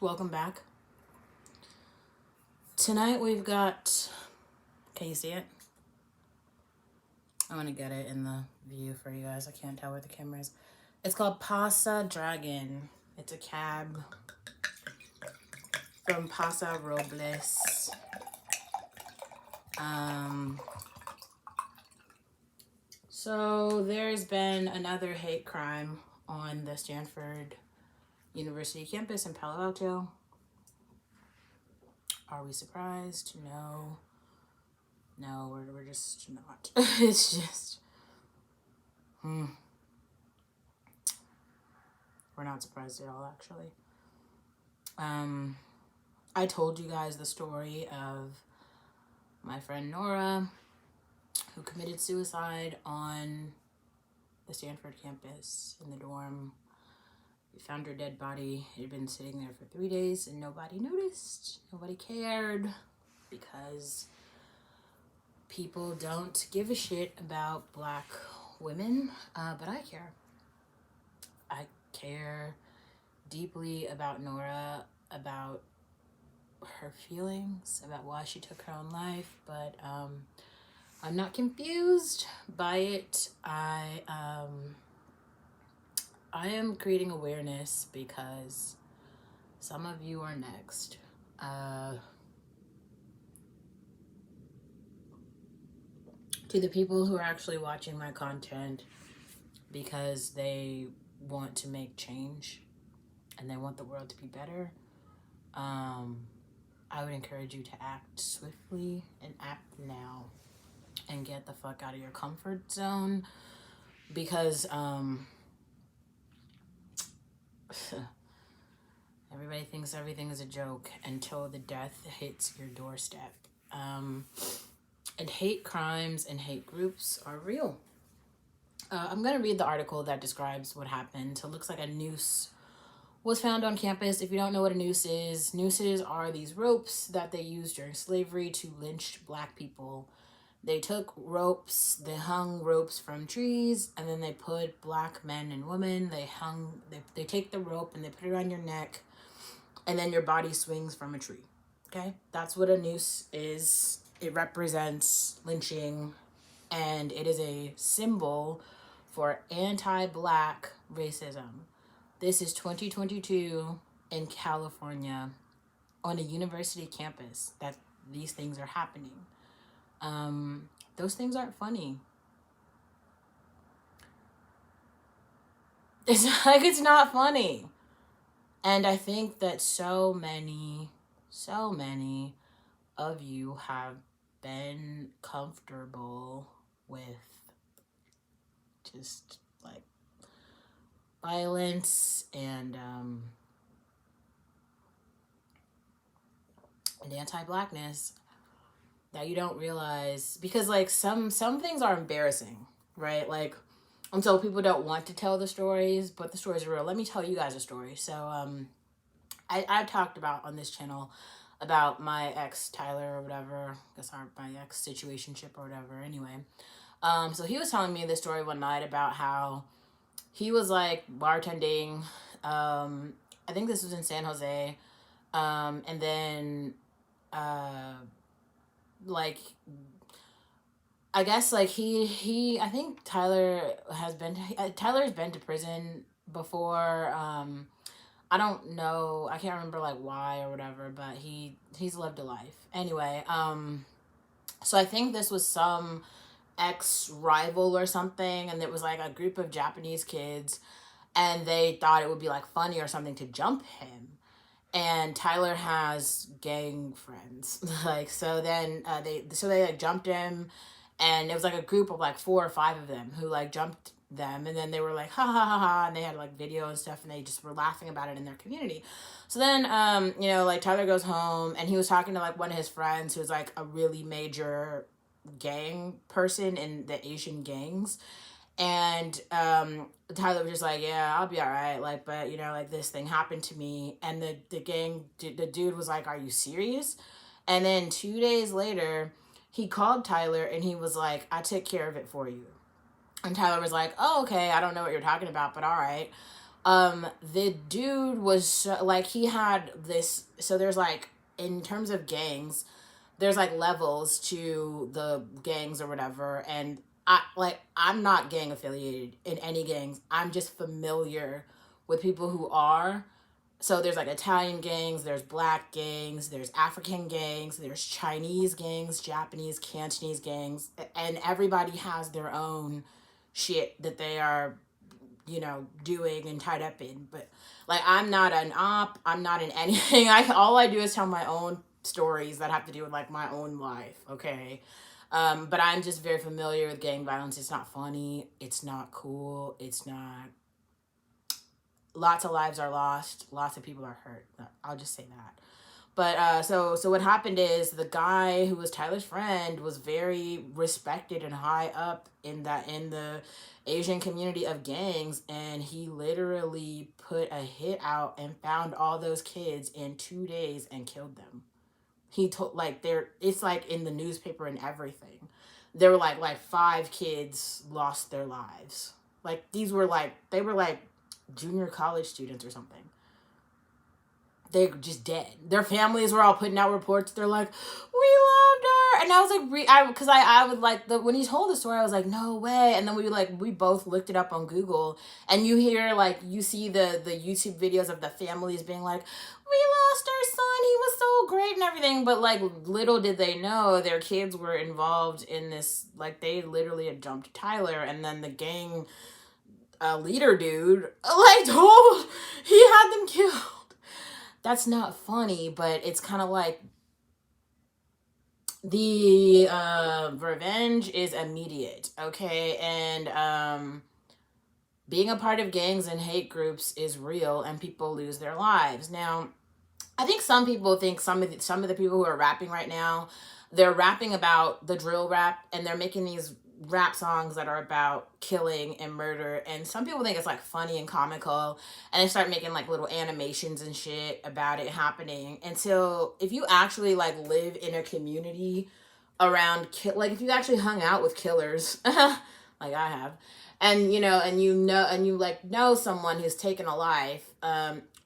Welcome back. Tonight we've got. Can you see it? I'm gonna get it in the view for you guys. I can't tell where the camera is. It's called Pasa Dragon. It's a cab from Pasa Robles. So there's been another hate crime on the Stanford University Campus in Palo Alto. Are we surprised? No. No, we're just not. It's just... We're not surprised at all, actually. I told you guys the story of my friend Nora, who committed suicide on the Stanford campus in the dorm. We found her dead body. It had been sitting there for 3 days and nobody noticed. Nobody cared because people don't give a shit about Black women, but I care. I care deeply about Nora, about her feelings, about why she took her own life, but I'm not confused by it. I am creating awareness because some of you are next. To the people who are actually watching my content because they want to make change and they want the world to be better, I would encourage you to act swiftly and act now and get the fuck out of your comfort zone because everybody thinks everything is a joke until the death hits your doorstep. And hate crimes and hate groups are real. I'm going to read the article that describes what happened. So it looks like a noose was found on campus. If you don't know what a nooses are these ropes that they used during slavery to lynch Black people. They took ropes, they hung ropes from trees, and then they put Black men and women, they take the rope and they put it around your neck, and then your body swings from a tree. Okay? That's what a noose is. It represents lynching, and it is a symbol for anti-Black racism. This is 2022 in California on a university campus that these things are happening. Those things aren't funny. It's not funny. And I think that so many of you have been comfortable with just like violence and anti-Blackness that you don't realize, because like some things are embarrassing, right? Like until people don't want to tell the stories, but the stories are real. Let me tell you guys a story. So I've talked about on this channel about my ex Tyler or whatever, I guess my ex situationship or whatever. Anyway, so he was telling me this story one night about how he was like bartending. I think this was in San Jose, and then like I guess like I think Tyler's been to prison before. I don't know, I can't remember like why or whatever, but he's lived a life anyway. So I think this was some ex-rival or something, and it was like a group of Japanese kids, and they thought it would be like funny or something to jump him. And Tyler has gang friends, like, so then they like jumped him, and it was like a group of like 4 or 5 of them who like jumped them, and then they were like ha ha ha ha, and they had like video and stuff, and they just were laughing about it in their community. So then like Tyler goes home, and he was talking to like one of his friends who's like a really major gang person in the Asian gangs, and Tyler was just like, yeah, I'll be all right, like, but like this thing happened to me. And the dude was like, are you serious? And then 2 days later he called Tyler and he was like, I took care of it for you. And Tyler was like, oh, okay, I don't know what you're talking about, but all right. The dude was like, he had this, so there's like, in terms of gangs, there's like levels to the gangs or whatever, and I'm not gang affiliated in any gangs. I'm just familiar with people who are. So there's like Italian gangs, there's black gangs, there's African gangs, there's Chinese gangs, Japanese, Cantonese gangs, and everybody has their own shit that they are, doing and tied up in. But like, I'm not an op, I'm not in anything. All I do is tell my own stories that have to do with like my own life, okay? But I'm just very familiar with gang violence. It's not funny, it's not cool, it's not, lots of lives are lost, lots of people are hurt. I'll just say that. But so what happened is, the guy who was Tyler's friend was very respected and high up in the Asian community of gangs, and he literally put a hit out and found all those kids in 2 days and killed them. He told, like, it's like in the newspaper and everything. There were like 5 kids lost their lives. Like, they were like junior college students or something. They're just dead. Their families were all putting out reports. They're like, we loved her. And I was like, because I would like, when he told the story, I was like, no way. And then we both looked it up on Google, and you see the YouTube videos of the families being like, we lost our son, he was so great and everything. But like, little did they know their kids were involved in this. Like, they literally had jumped Tyler, and then the gang leader dude like told he had them killed. That's not funny, but it's kind of like, the revenge is immediate, okay? And being a part of gangs and hate groups is real, and people lose their lives. Now, I think some people think some of the people who are rapping right now, they're rapping about the drill rap, and they're making these rap songs that are about killing and murder, and some people think it's like funny and comical, and they start making like little animations and shit about it happening. Until, if you actually like live in a community around like, if you actually hung out with killers like I have, and you like know someone who's taken a life,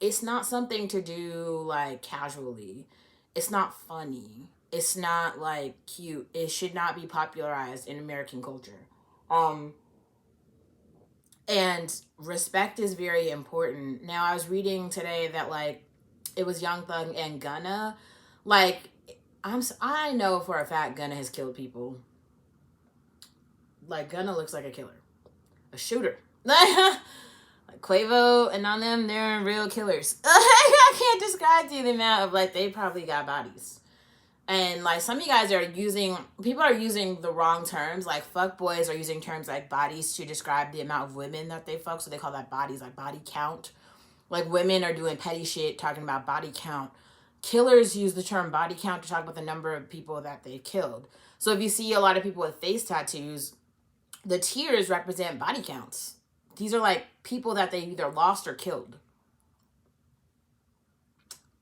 it's not something to do like casually. It's not funny. It's not like cute. It should not be popularized in American culture. And respect is very important. Now, I was reading today that like, it was Young Thug and Gunna. Like, I know for a fact Gunna has killed people. Like, Gunna looks like a killer, a shooter. Like Quavo and on them, they're real killers. I can't describe to you the amount of like, they probably got bodies. And like, some of you guys people are using the wrong terms. Like, fuck boys are using terms like bodies to describe the amount of women that they fuck. So they call that bodies, like body count. Like, women are doing petty shit talking about body count. Killers use the term body count to talk about the number of people that they've killed. So if you see a lot of people with face tattoos, the tiers represent body counts. These are like people that they either lost or killed.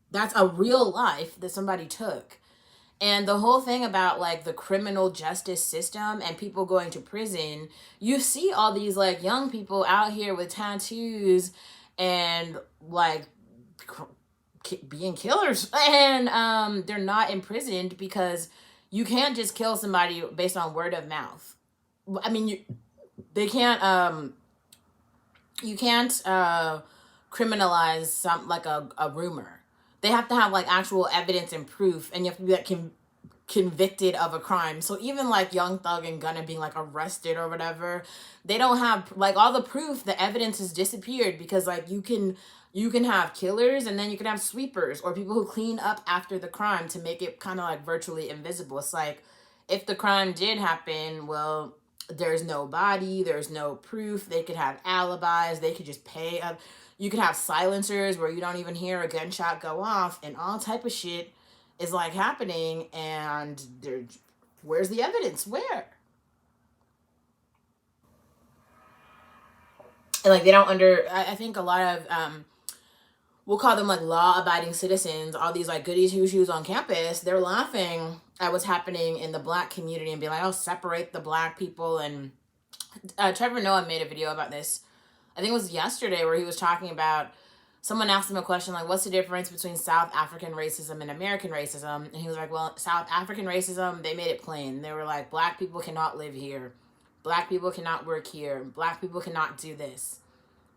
That's a real life that somebody took. And the whole thing about like the criminal justice system and people going to prison, you see all these like young people out here with tattoos and like being killers, and they're not imprisoned because you can't just kill somebody based on word of mouth. I mean, you can't criminalize some like a rumor. They have to have like actual evidence and proof, and you have to be like convicted of a crime. So even like Young Thug and Gunna being like arrested or whatever, they don't have like all the proof. The evidence has disappeared because like you can have killers, and then you can have sweepers or people who clean up after the crime to make it kind of like virtually invisible. It's like, if the crime did happen, well, there's no body, there's no proof. They could have alibis. They could just pay up. You could have silencers where you don't even hear a gunshot go off, and all type of shit is like happening. And where's the evidence? Where? And like, they don't I think a lot of we'll call them like law-abiding citizens, all these like goody two-shoes on campus, they're laughing at what's happening in the black community and being like, oh, separate the black people. And Trevor Noah made a video about this I think it was yesterday, where he was talking about, someone asked him a question like, what's the difference between South African racism and American racism? And he was like, well, South African racism, they made it plain. They were like, black people cannot live here. Black people cannot work here. Black people cannot do this.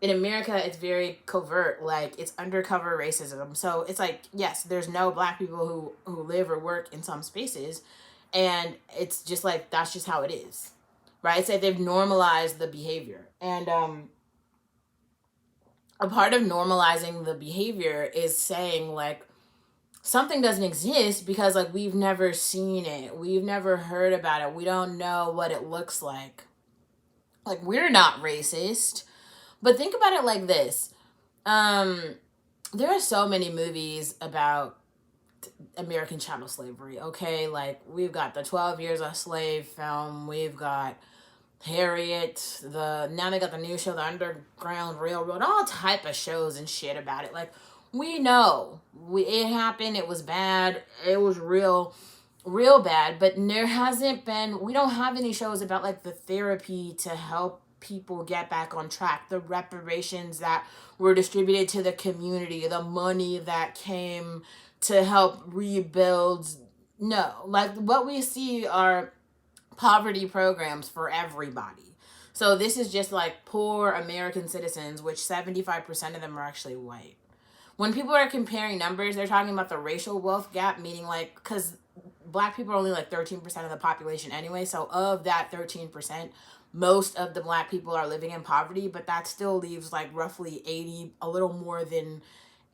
In America, it's very covert, like it's undercover racism. So it's like, yes, there's no black people who live or work in some spaces, and it's just like, that's just how it is, right? So they've normalized the behavior, and a part of normalizing the behavior is saying like, something doesn't exist because like we've never seen it, we've never heard about it, we don't know what it looks like. Like, we're not racist. But think about it like this. There are so many movies about American chattel slavery, okay? Like, we've got the 12 Years a Slave film. We've got Harriet. Now they got the new show, the Underground Railroad. All type of shows and shit about it. Like, we know. It happened. It was bad. It was real bad. But there hasn't been... We don't have any shows about, like, the therapy to help people get back on track, the reparations that were distributed to the community, the money that came to help rebuild. No, like what we see are poverty programs for everybody. So this is just like poor American citizens, which 75% of them are actually white. When people are comparing numbers, they're talking about the racial wealth gap, meaning like, because black people are only like 13% of the population anyway. So of that 13%, most of the black people are living in poverty, but that still leaves like roughly 80, a little more than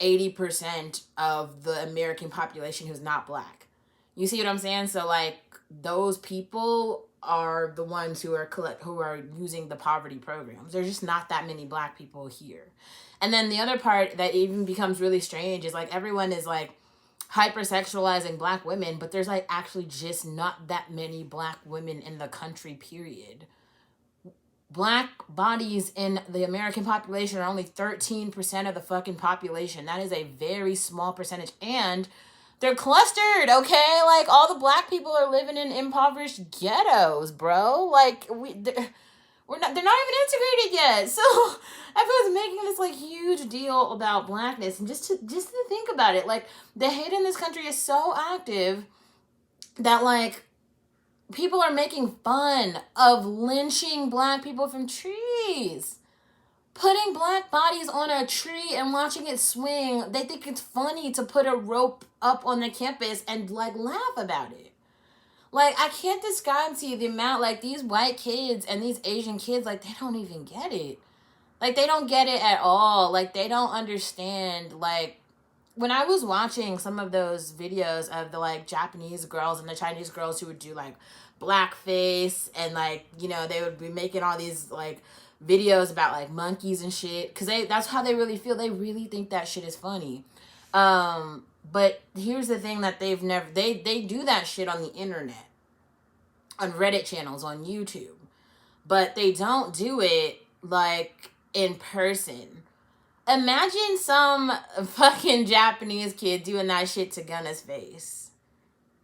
80% of the American population who's not black. You see what I'm saying? So like, those people are the ones who are using the poverty programs. There's just not that many black people here. And then the other part that even becomes really strange is like, everyone is like hypersexualizing black women, but there's like actually just not that many black women in the country, period. Black bodies in the American population are only 13% of the fucking population. That is a very small percentage. And they're clustered, okay? Like, all the black people are living in impoverished ghettos, bro. Like, they're not even integrated yet. So everyone's making this like huge deal about blackness. And just to think about it, like, the hate in this country is so active that like, people are making fun of lynching black people from trees. Putting black bodies on a tree and watching it swing. They think it's funny to put a rope up on the campus and like laugh about it. Like, I can't describe to you the amount, like, these white kids and these Asian kids, like, they don't even get it. Like, they don't get it at all. Like, they don't understand, like, when I was watching some of those videos of the like Japanese girls and the Chinese girls who would do like blackface, and like, you know, they would be making all these like videos about like monkeys and shit, because that's how they really feel. They really think that shit is funny. But here's the thing that they've never, they do that shit on the internet, on Reddit channels, on YouTube, but they don't do it like in person. Imagine some fucking Japanese kid doing that shit to Gunna's face.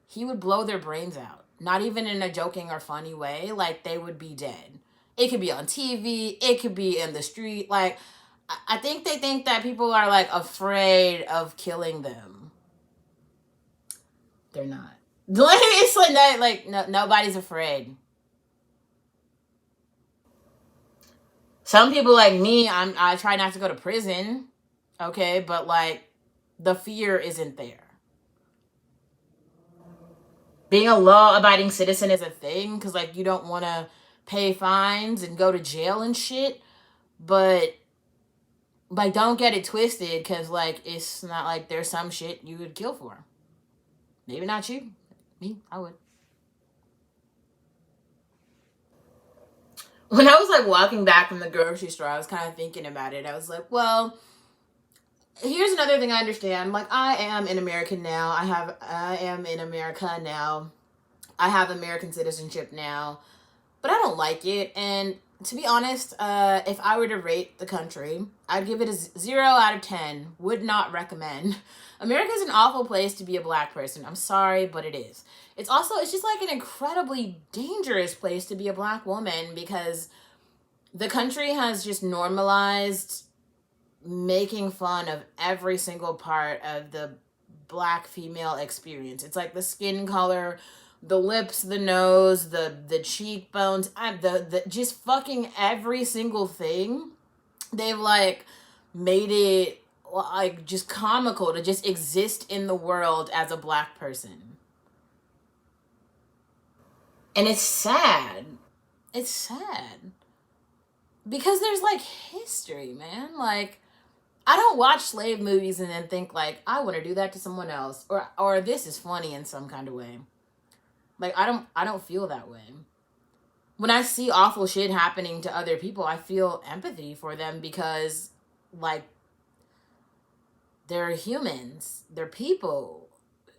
He would blow their brains out. Not even in a joking or funny way. Like, they would be dead. It could be on TV. It could be in the street. Like, I think they think that people are, like, afraid of killing them. They're not. It's like, no, nobody's afraid. Some people like me, I try not to go to prison, okay? But, like, the fear isn't there. Being a law-abiding citizen is a thing, because, like, you don't want to pay fines and go to jail and shit. But, like, don't get it twisted, because, like, it's not like there's some shit you would kill for. Maybe not you. Me, I would. When I was, like, walking back from the grocery store, I was kind of thinking about it. I was like, well, here's another thing I understand. Like, I am an American now. I am in America now. I have American citizenship now. But I don't like it. And to be honest, if I were to rate the country, I'd give it a 0 out of 10. Would not recommend. America's an awful place to be a black person. I'm sorry, but it is. It's just like an incredibly dangerous place to be a black woman, because The country has just normalized making fun of every single part of the black female experience. It's like the skin color, the lips, the nose, the cheekbones, the just fucking every single thing. They've like made it like just comical to just exist in the world as a black person. And it's sad. It's sad. Because there's like history, man. Like I don't watch slave movies and then think like I want to do that to someone else or this is funny in some kind of way. Like I don't feel that way. When I see awful shit happening to other people, I feel empathy for them because like they're humans, they're people.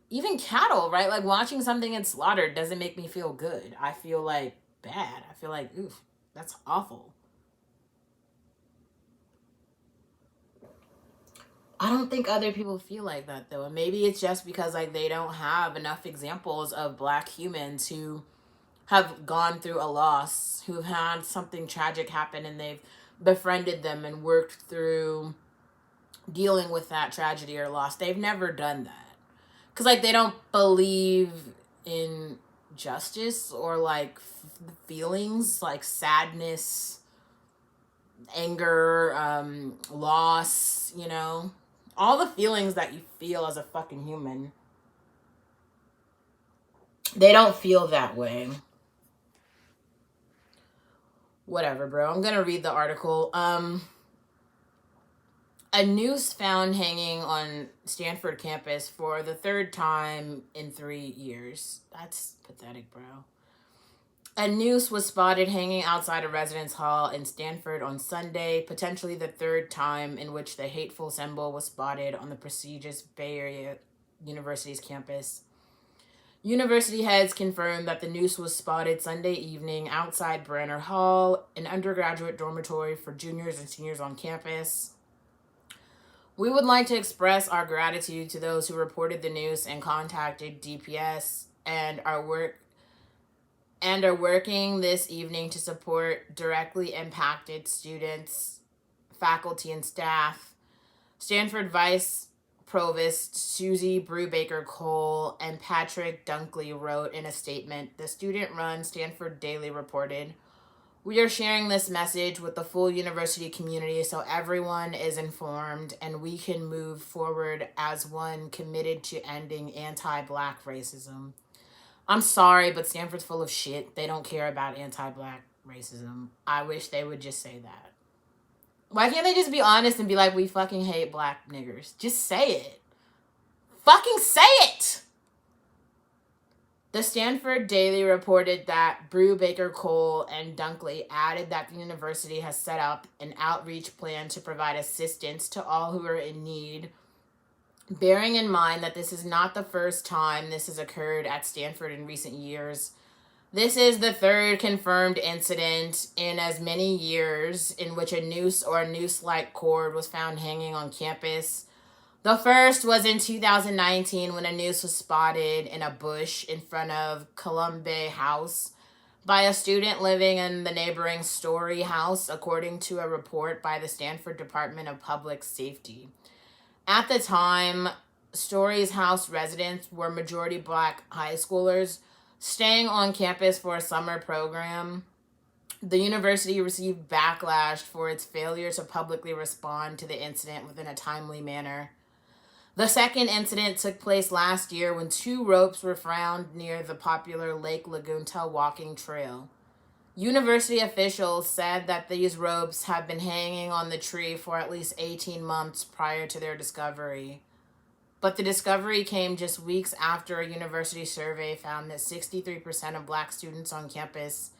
Even cattle, right? Like watching something get slaughtered doesn't make me feel good. I feel like bad. I feel like oof, that's awful. I don't think other people feel like that though. And maybe it's just because like they don't have enough examples of black humans who have gone through a loss, who've had something tragic happen and they've befriended them and worked through dealing with that tragedy or loss. They've never done that. Cuz like they don't believe in justice or like feelings like sadness, anger, loss, you know, all the feelings that you feel as a fucking human. They don't feel that way. Whatever, bro. I'm gonna read the article. A noose found hanging on Stanford campus for the third time in 3 years. That's pathetic, bro. A noose was spotted hanging outside a residence hall in Stanford on Sunday, potentially the third time in which the hateful symbol was spotted on the prestigious Bay Area University's campus. University heads confirmed that the noose was spotted Sunday evening outside Branner Hall, an undergraduate dormitory for juniors and seniors on campus. We would like to express our gratitude to those who reported the news and contacted DPS and are working this evening to support directly impacted students, faculty, and staff. Stanford Vice Provost Susie Brubaker Cole and Patrick Dunkley wrote in a statement. The student-run Stanford Daily reported, "We are sharing this message with the full university community so everyone is informed and we can move forward as one committed to ending anti-black racism." I'm sorry, but Stanford's full of shit. They don't care about anti-black racism. I wish they would just say that. Why can't they just be honest and be like, we fucking hate black niggers? Just say it. Fucking say it! The Stanford Daily reported that Brubaker Cole and Dunkley added that the university has set up an outreach plan to provide assistance to all who are in need, bearing in mind that this is not the first time this has occurred at Stanford in recent years. This is the third confirmed incident in as many years in which a noose or a noose-like cord was found hanging on campus. The first was in 2019 when a noose was spotted in a bush in front of Columbia House by a student living in the neighboring Story House, according to a report by the Stanford Department of Public Safety. At the time, Story's house residents were majority black high schoolers staying on campus for a summer program. The university received backlash for its failure to publicly respond to the incident within a timely manner. The second incident took place last year when 2 ropes were found near the popular Lake Lagunta walking trail. University officials said that these ropes had been hanging on the tree for at least 18 months prior to their discovery. But the discovery came just weeks after a university survey found that 63% of black students on campus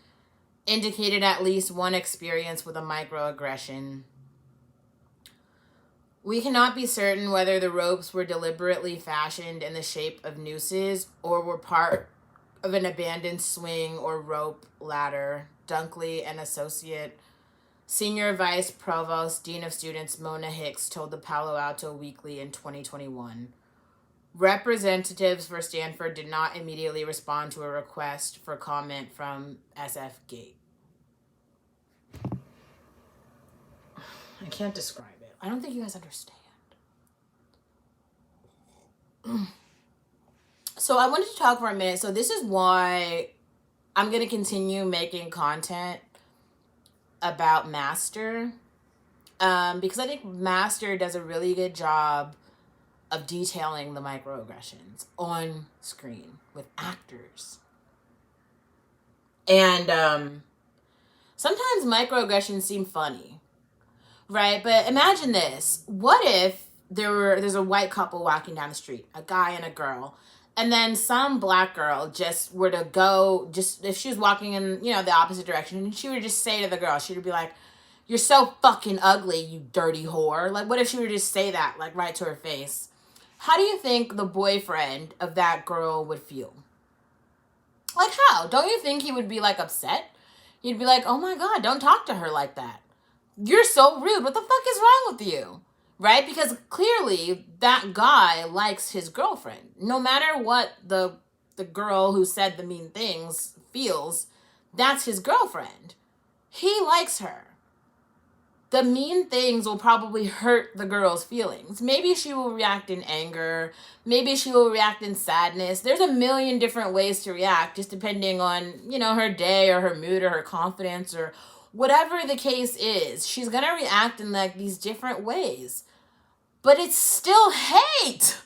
indicated at least one experience with a microaggression. We cannot be certain whether the ropes were deliberately fashioned in the shape of nooses or were part of an abandoned swing or rope ladder, Dunkley, an associate senior vice provost, dean of students Mona Hicks, told the Palo Alto Weekly in 2021. Representatives for Stanford did not immediately respond to a request for comment from SF Gate. I can't describe it. I don't think you guys understand. So I wanted to talk for a minute. So this is why I'm going to continue making content about Master. Because I think Master does a really good job of detailing the microaggressions on screen with actors. And sometimes microaggressions seem funny, right? But imagine this. What if there's a white couple walking down the street, a guy and a girl, and then some black girl just were to go, just if she was walking in, the opposite direction, and she would just say to the girl, she would be like, "You're so fucking ugly, you dirty whore." Like, what if she would just say that, like, right to her face? How do you think the boyfriend of that girl would feel? Like, how? Don't you think he would be, like, upset? He'd be like, "Oh my God, don't talk to her like that. You're so rude. What the fuck is wrong with you?" Right? Because clearly that guy likes his girlfriend. No matter what the girl who said the mean things feels, that's his girlfriend. He likes her. The mean things will probably hurt the girl's feelings. Maybe she will react in anger. Maybe she will react in sadness. There's a million different ways to react, just depending on, her day or her mood or her confidence or whatever the case is. She's going to react in like these different ways. But it's still hate.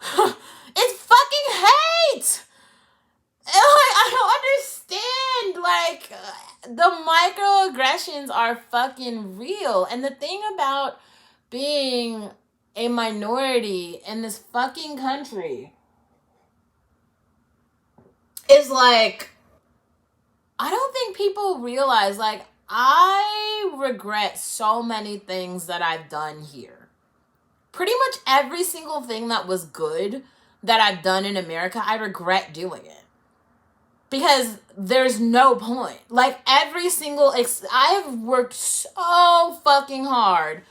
It's fucking hate. I don't understand. Like, the microaggressions are fucking real. And the thing about being a minority in this fucking country is like, I don't think people realize, like, I regret so many things that I've done here. Pretty much every single thing that was good that I've done in America, I regret doing it. Because there's no point. Like, every single... I've worked so fucking hard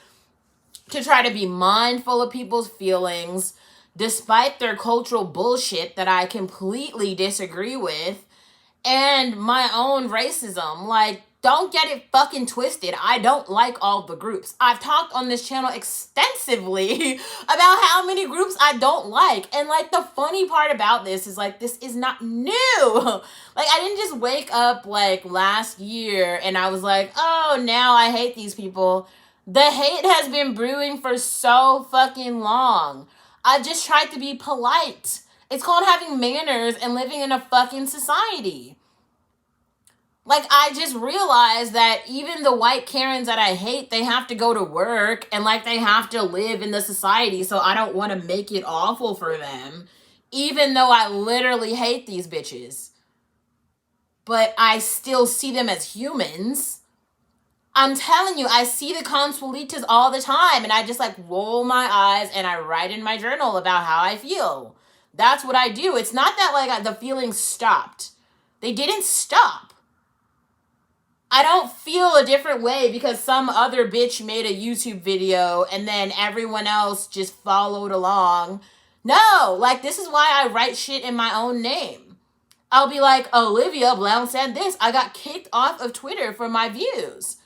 to try to be mindful of people's feelings, despite their cultural bullshit that I completely disagree with, and my own racism. Like, don't get it fucking twisted. I don't like all the groups. I've talked on this channel extensively about how many groups I don't like. And, like, the funny part about this is, like, this is not new. Like, I didn't just wake up, like, last year and I was like, oh, now I hate these people. The hate has been brewing for so fucking long. I just tried to be polite. It's called having manners and living in a fucking society. Like, I just realized that even the white Karens that I hate, they have to go to work and, like, they have to live in the society, so I don't want to make it awful for them, even though I literally hate these bitches. But I still see them as humans. I'm telling you, I see the consuelitas all the time, and I just, like, roll my eyes and I write in my journal about how I feel. That's what I do. It's not that, like, the feelings stopped. They didn't stop. I don't feel a different way because some other bitch made a YouTube video and then everyone else just followed along. No, like, this is why I write shit in my own name. I'll be like, Olivia Blount said this. I got kicked off of Twitter for my views.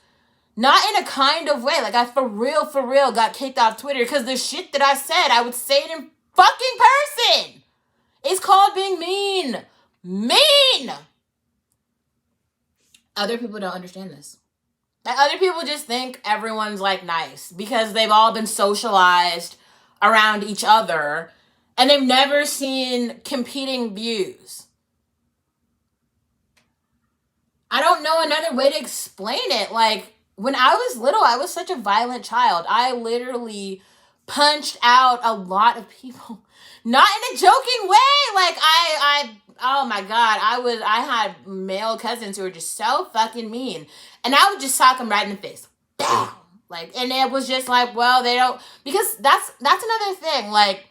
Not in a kind of way. Like, I for real got kicked off Twitter because the shit that I said, I would say it in fucking person. It's called being mean. Mean! Other people don't understand this. Like, other people just think everyone's, like, nice because they've all been socialized around each other and they've never seen competing views. I don't know another way to explain it. Like, when I was little, I was such a violent child. I literally punched out a lot of people. Not in a joking way. Like, oh my God, I had male cousins who were just so fucking mean. And I would just sock them right in the face. Bam! Like, and it was just like, well, they don't, because that's another thing. Like,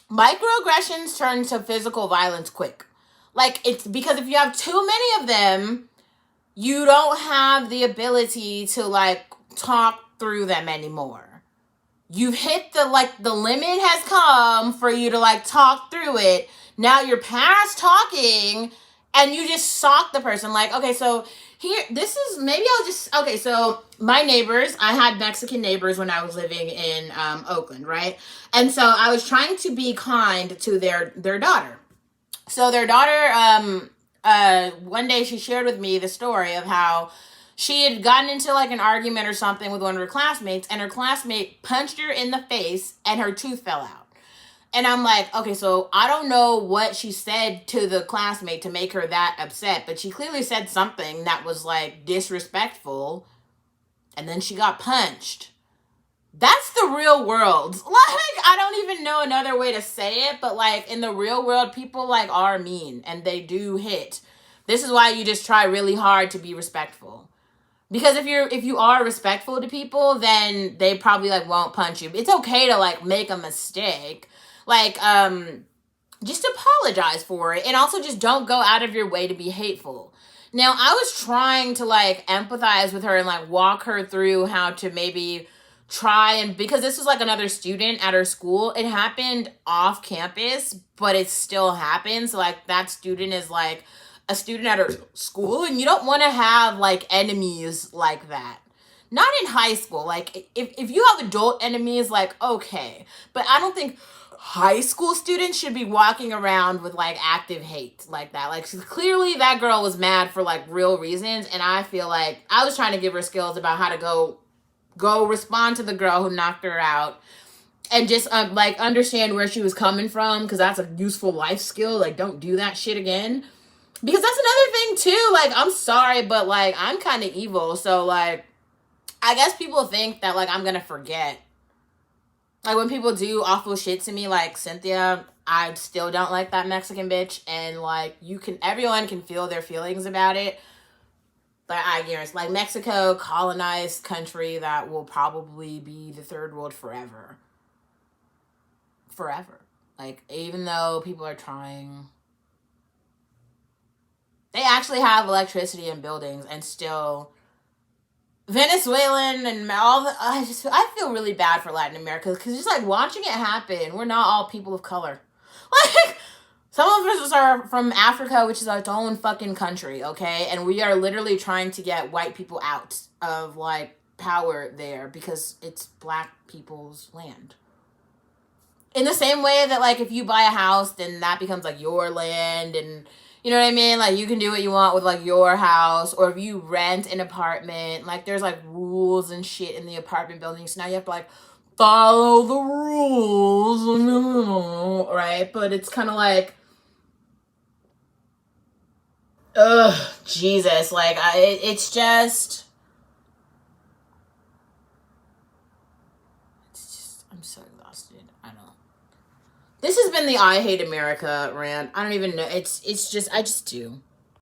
microaggressions turn to physical violence quick. Like, it's because if you have too many of them, you don't have the ability to, like, talk through them anymore. You've hit the limit has come for you to, like, talk through it. Now you're past talking and you just sock the person. Like, okay, so here, this is, maybe I'll just, okay, so my neighbors, I had Mexican neighbors when I was living in Oakland, right? And so I was trying to be kind to their daughter. So their daughter, one day she shared with me the story of how she had gotten into like an argument or something with one of her classmates, and her classmate punched her in the face and her tooth fell out. And I'm like, okay, so I don't know what she said to the classmate to make her that upset, but she clearly said something that was like disrespectful, and then she got punched. That's the real world. Like, I don't even know another way to say it, but like in the real world, people like are mean and they do hit. This is why you just try really hard to be respectful. Because if you are respectful to people, then they probably like won't punch you. It's okay to like make a mistake. Like, just apologize for it, and also just don't go out of your way to be hateful. Now, I was trying to like empathize with her and like walk her through how to maybe try, and because this was like another student at her school, it happened off campus, but it still happened. So like that student is like a student at her school, and you don't want to have like enemies like that. Not in high school. Like if you have adult enemies, like okay, but I don't think high school students should be walking around with like active hate like that. Like clearly that girl was mad for like real reasons, and I feel like I was trying to give her skills about how to go respond to the girl who knocked her out, and just like understand where she was coming from, because that's a useful life skill. Like don't do that shit again, because that's another thing too. Like I'm sorry, but like I'm kind of evil, so like I guess people think that like I'm gonna forget. Like when people do awful shit to me, like Cynthia, I still don't like that Mexican bitch, and like everyone can feel their feelings about it. But I guarantee, like Mexico, colonized country that will probably be the third world forever. Forever. Like even though people are trying, they actually have electricity in buildings, and still Venezuelan and all the, I feel really bad for Latin America, because just like watching it happen, we're not all people of color. Like some of us are from Africa, which is its own fucking country, okay? And we are literally trying to get white people out of like power there because it's black people's land. In the same way that like if you buy a house, then that becomes like your land, and you know what I mean? Like you can do what you want with like your house, or if you rent an apartment, like there's like rules and shit in the apartment building. So now you have to like follow the rules, right? But it's kind of like, ugh, Jesus. Like it's just, I'm so exhausted. I don't. This has been the I Hate America rant. I don't even know. It's just, I just do.